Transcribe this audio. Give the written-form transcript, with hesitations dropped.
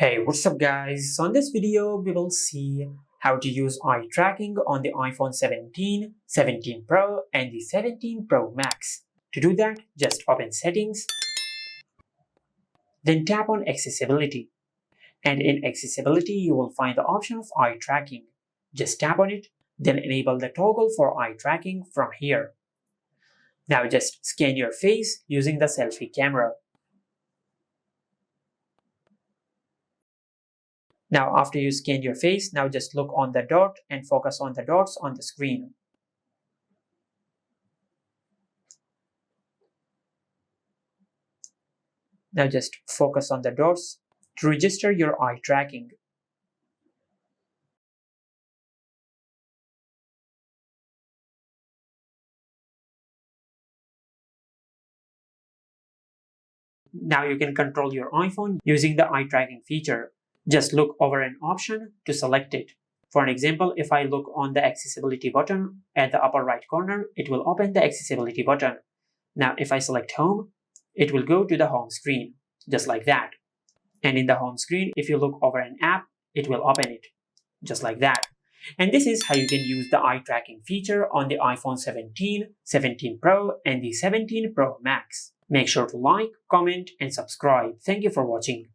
Hey, what's up guys? So in this video, we will see how to use eye tracking on the iPhone 17, 17 Pro and the 17 Pro Max. To do that, just open Settings, then tap on Accessibility. And in Accessibility, you will find the option of eye tracking. Just tap on it, then enable the toggle for eye tracking from here. Now just scan your face using the selfie camera. Now after you scan your face, now just look on the dot and focus on the dots on the screen. Now just focus on the dots to register your eye tracking. Now you can control your iPhone using the eye tracking feature. Just look over an option to select it. For an example, if I look on the accessibility button at the upper right corner, it will open the accessibility button. Now if I select home, it will go to the home screen, just like that. And in the home screen, if you look over an app, it will open it, just like that. And this is how you can use the eye tracking feature on the iPhone 17, 17 Pro and the 17 Pro Max. Make sure to like, comment and subscribe. Thank you for watching.